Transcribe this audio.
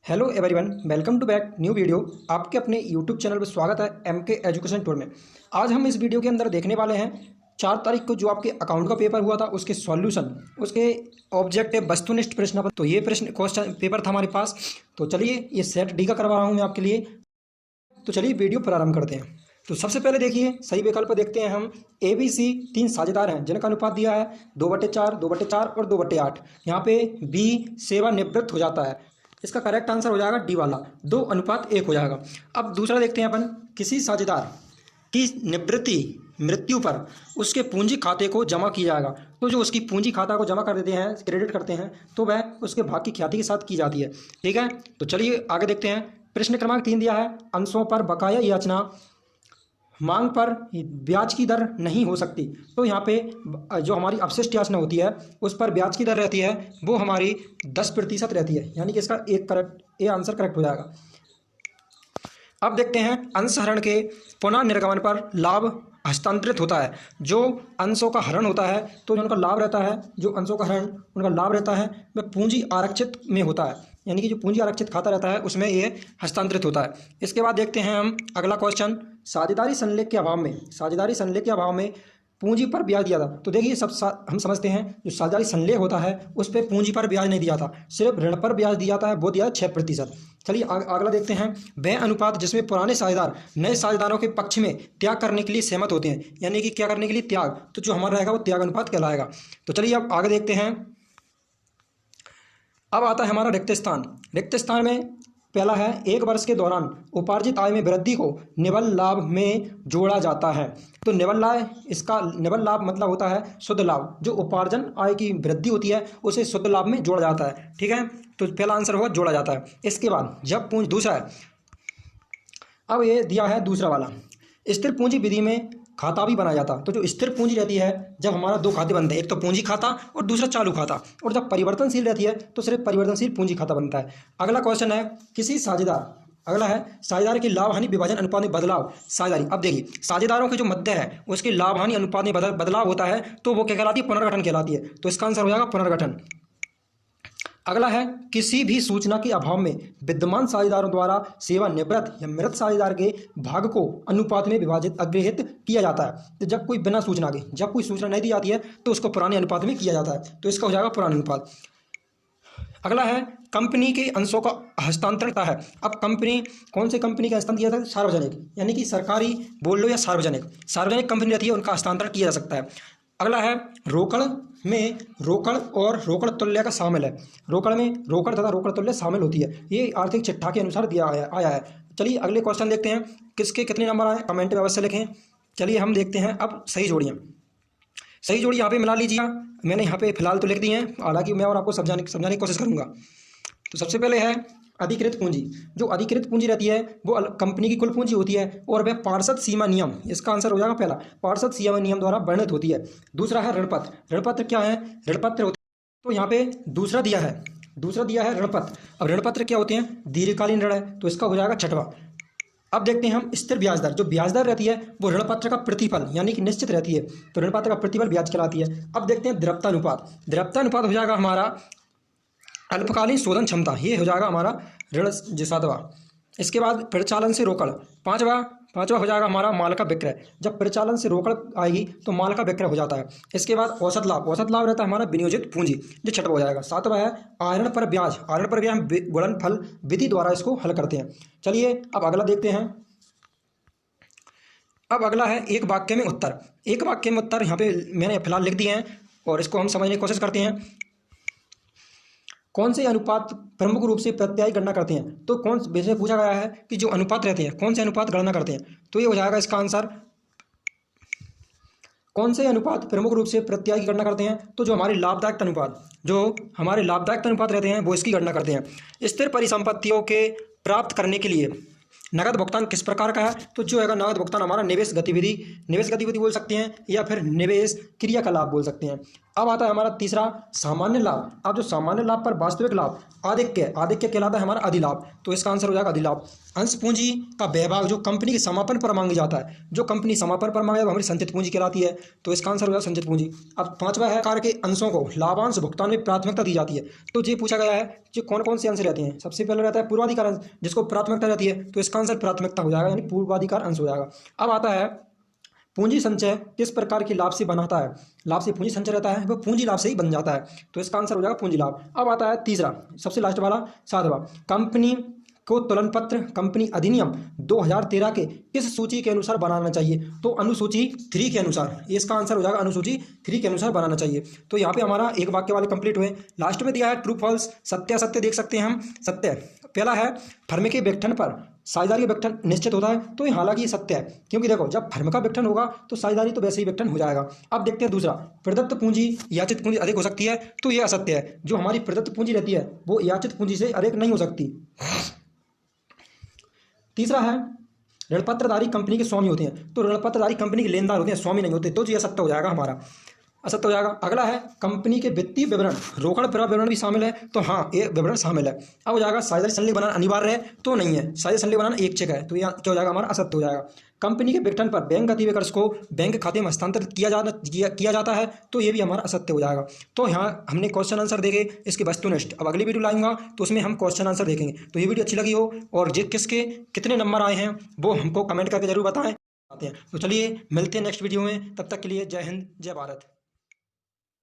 Hello everyone, welcome to back new video. आपके अपने YouTube channel पर स्वागत है एमके एजुकेशन टूर में। आज हम इस वीडियो के अंदर देखने वाले हैं 4 तारीख को जो आपके अकाउंट का पेपर हुआ था उसके सॉल्यूशन, उसके ऑब्जेक्टिव वस्तुनिष्ठ प्रश्न पत्र। तो ये प्रश्न क्वेश्चन पेपर था हमारे पास। तो चलिए ये सेट डी का करवा रहा हूँ मैं आपके लिए। तो चलिए वीडियो प्रारंभ करते हैं। तो सबसे पहले देखिए सही विकल्प देखते हैं हम। ए बी सी 3 साझेदार हैं जिनका अनुपात दिया है 2/4, 2/4 और 2/8। यहाँ पे बी सेवानिवृत्त हो जाता है। इसका करेक्ट आंसर हो जाएगा डी वाला, 2:1 हो जाएगा। अब दूसरा देखते हैं अपन, किसी साझेदार की निवृत्ति मृत्यु पर उसके पूंजी खाते को जमा किया जाएगा। तो जो उसकी पूंजी खाता को जमा कर देते हैं, क्रेडिट करते हैं, तो वह उसके भाग की ख्याति के साथ की जाती है। ठीक है, तो चलिए आगे देखते हैं। प्रश्न क्रमांक 3 दिया है, अंशों पर बकाया याचना मांग पर ब्याज की दर नहीं हो सकती। तो यहाँ पे जो हमारी अपशिष्ट याचना होती है उस पर ब्याज की दर रहती है वो हमारी 10% रहती है, यानी कि इसका ये आंसर करेक्ट हो जाएगा। अब देखते हैं, अंशहरण के पुनः निर्गमन पर लाभ हस्तांतरित होता है। जो अंशों का हरण होता है तो जो उनका लाभ रहता है, जो अंशों का हरण उनका लाभ रहता है वह पूंजी आरक्षित में होता है, यानी कि जो पूंजी आरक्षित खाता रहता है उसमें ये हस्तांतरित होता है। इसके बाद देखते हैं हम अगला क्वेश्चन, साझेदारी संलेख के अभाव में, साझेदारी संलेख के अभाव में पूंजी पर ब्याज दिया था। तो देखिए हम समझते हैं जो साझेदारी संलेख होता है उस पर पूंजी पर ब्याज नहीं दिया था, सिर्फ ऋण पर ब्याज दिया था, वो दिया 6%। चलिए अगला देखते हैं, वह अनुपात जिसमें पुराने साझेदार नए साझेदारों के पक्ष में त्याग करने के लिए सहमत होते हैं, यानी कि क्या करने के लिए, त्याग। तो जो हमारा रहेगा वो त्याग अनुपात कहलाएगा। तो चलिए अब आगे देखते हैं। अब आता है हमारा रिक्त स्थान। रिक्त स्थान में पहला है, 1 वर्ष के दौरान उपार्जित आय में वृद्धि को निवल लाभ में जोड़ा जाता है। तो निवल लाभ मतलब होता है शुद्ध लाभ, जो उपार्जन आय की वृद्धि होती है उसे शुद्ध लाभ में जोड़ा जाता है। ठीक है, तो पहला आंसर होगा जोड़ा जाता है। इसके बाद जब पूंजी, दूसरा है, अब ये दिया है दूसरा वाला, स्थिर पूंजी विधि में खाता भी बनाया जाता। तो जो स्थिर पूंजी रहती है, जब हमारा 2 खाते बनते हैं, एक तो पूंजी खाता और दूसरा चालू खाता, और जब परिवर्तनशील रहती है तो सिर्फ परिवर्तनशील पूंजी खाता बनता है। अगला क्वेश्चन है, किसी साझेदार, अगला है साझेदार की लाभ हानि विभाजन अनुपात में बदलाव साझेदारी। अब देखिए साझेदारों के जो मध्य है उसकी लाभ हानि अनुपात में बदलाव होता है तो वो क्या कहलाती है, पुनर्गठन कहलाती है। तो इसका आंसर हो जाएगा पुनर्गठन। अगला है, किसी भी सूचना के अभाव में विद्यमान साझेदारों द्वारा सेवानिवृत्त या मृत साझेदार के भाग को अनुपात में विभाजित अग्रहित किया जाता है। तो जब कोई बिना सूचना के, जब कोई सूचना नहीं दी जाती है तो उसको पुराने अनुपात में किया जाता है। तो इसका हो जाएगा पुराने अनुपात। अगला है, कंपनी के अंशों का हस्तांतरण है। अब कंपनी, कौन से कंपनी का हस्तांतरण किया जाता है, सार्वजनिक, यानी कि सरकारी बोल लो या सार्वजनिक कंपनी रहती है उनका हस्तांतरण किया जा सकता है। अगला है, रोकड़ में रोकड़ और रोकड़ तुल्य का शामिल है। रोकड़ में रोकड़ तथा रोकड़ तुल्य शामिल होती है, ये आर्थिक चिट्ठा के अनुसार आया है। चलिए अगले क्वेश्चन देखते हैं, किसके कितने नंबर आए कमेंट में अवश्य लिखें। चलिए हम देखते हैं अब सही जोड़ियाँ। सही जोड़ी यहाँ पे मिला लीजिएगा, मैंने यहाँ पे फिलहाल तो लिख दी हैं, हालांकि मैं और आपको समझाने की कोशिश करूँगा। तो सबसे पहले है अधिकृत पूंजी। जो अधिकृत पूंजी रहती है वो कंपनी की कुल पूंजी होती है और वह पार्षद सीमा नियम, इसका आंसर हो जाएगा पहला, पार्षद सीमा नियम द्वारा वर्णित होती है। दूसरा है ऋणपत्र। ऋणपत्र क्या है, ऋणपत्र होते, तो यहाँ पे दूसरा दिया है ऋणपत्र। अब ऋणपत्र क्या होते हैं, दीर्घकालीन ऋण है, तो इसका हो जाएगा छठवां। अब देखते हैं हम स्थिर ब्याज दर। जो ब्याज दर रहती है वो ऋणपत्र का प्रतिफल यानी कि निश्चित रहती है, तो ऋणपत्र का प्रतिफल ब्याज कहलाती है। अब देखते हैं द्रव्यता अनुपात। द्रव्यता अनुपात हो जाएगा हमारा अल्पकालीन शोधन क्षमता, ये हो जाएगा हमारा ऋण जो 7वां। इसके बाद परिचालन से रोकड़, पाँचवा हो जाएगा हमारा माल का विक्रय। जब परिचालन से रोकड़ आएगी तो माल का विक्रय हो जाता है। इसके बाद औसत लाभ रहता है हमारा विनियोजित पूंजी, जो 6वां हो जाएगा। 7वां है आहरण पर ब्याज हम गुणनफल विधि द्वारा इसको हल करते हैं। चलिए अब अगला देखते हैं। अब अगला है एक वाक्य में उत्तर। एक वाक्य में उत्तर यहाँ पे मैंने फिलहाल लिख दिए हैं और इसको हम समझने की कोशिश करते हैं। कौन से अनुपात प्रमुख रूप से प्रत्यायी गणना करते हैं। तो कौन वैसे पूछा गया है कि जो अनुपात रहते हैं कौन से अनुपात गणना करते हैं, तो ये हो जाएगा इसका आंसर, कौन से अनुपात प्रमुख रूप से प्रत्यायी की गणना करते हैं। तो जो हमारे लाभदायक अनुपात रहते हैं वो इसकी गणना करते हैं। स्थिर परिसंपत्तियों के प्राप्त करने के लिए नगद भुगतान किस प्रकार का है, तो जो है नगद भुगतान हमारा निवेश गतिविधि बोल सकते हैं या फिर निवेश क्रियाकलाप बोल सकते हैं। अब आता है हमारा तीसरा सामान्य लाभ। अब जो सामान्य लाभ पर वास्तविक लाभ आधिक्य कहलाता है हमारा अधिलाभ। तो इसका आंसर हो जाएगा अधिलाभ। अंश पूंजी का व्ययभाग जो कंपनी के समापन पर मांगी जाता है, जो कंपनी समापन पर मांगे वो हमारी संचित पूंजी कहलाती है। तो इसका आंसर हो जाएगा संचित पूंजी। अब पांचवा है कार के अंशों को लाभांश भुगतान में प्राथमिकता दी जाती है। तो ये पूछा गया है कि कौन कौन से अंश रहते हैं। सबसे पहले रहता है पूर्वाधिकार अंश, जिसको प्राथमिकता रहती है। तो इसका आंसर प्राथमिकता हो जाएगा, यानी पूर्वाधिकार अंश हो जाएगा। अब आता है पूंजी संचय किस प्रकार की लाभ से बनाता है। लाभ से पूंजी संचय रहता है, वो पूंजी लाभ से ही बन जाता है। तो इसका आंसर हो जाएगा पूंजी लाभ। अब आता है तीसरा, सबसे लास्ट वाला, सातवां, कंपनी को तुलन पत्र कंपनी अधिनियम 2013 के किस सूची के अनुसार बनाना चाहिए। तो अनुसूची 3 के अनुसार। इसका आंसर हो जाएगा अनुसूची 3 के अनुसार बनाना चाहिए। तो यहाँ पे हमारा एक वाक्य वाले कंप्लीट हुए। लास्ट में दिया है ट्रू फॉल्स, सत्य असत्य देख सकते हैं हम। सत्य पहला है फर्म के गठन पर साझेदारी का गठन निश्चित होता है। तो हालांकि ये सत्य है, क्योंकि देखो जब फर्म का गठन होगा तो साझेदारी तो वैसे ही गठन हो जाएगा। अब देखते हैं दूसरा, प्रदत्त पूंजी याचित पूंजी अधिक हो सकती है। तो ये असत्य है, जो हमारी प्रदत्त पूंजी रहती है वो याचित पूंजी से अधिक नहीं हो सकती। तीसरा है ऋणपत्रधारी कंपनी के स्वामी होते हैं। तो ऋणपत्रधारी कंपनी के लेनदार होते हैं, स्वामी नहीं होते। तो ये असत्य हो जाएगा हमारा, असत्य हो जाएगा। अगला है कंपनी के वित्तीय विवरण रोकड़ प्रवाह विवरण भी शामिल है। तो हाँ, ये विवरण शामिल है। अब हो जाएगा साझेदारी संलेख बनाना अनिवार्य है। तो नहीं है, साझेदारी संलेख बनाना एक चेक है। तो यह क्या हो जाएगा हमारा, असत्य हो जाएगा। कंपनी के विघटन पर बैंक गतिविधि खर्च को बैंक खाते में हस्तांतरित किया जाता है। तो ये भी हमारा असत्य हो जाएगा। तो यहाँ हमने क्वेश्चन आंसर देखे इसके वस्तुनिष्ठ। अब अगली वीडियो लाऊंगा तो उसमें हम क्वेश्चन आंसर देखेंगे। तो ये वीडियो अच्छी लगी हो और किसके कितने नंबर आए हैं वो हमको कमेंट करके जरूर बताएं। तो चलिए मिलते हैं नेक्स्ट वीडियो में, तब तक के लिए जय हिंद जय भारत।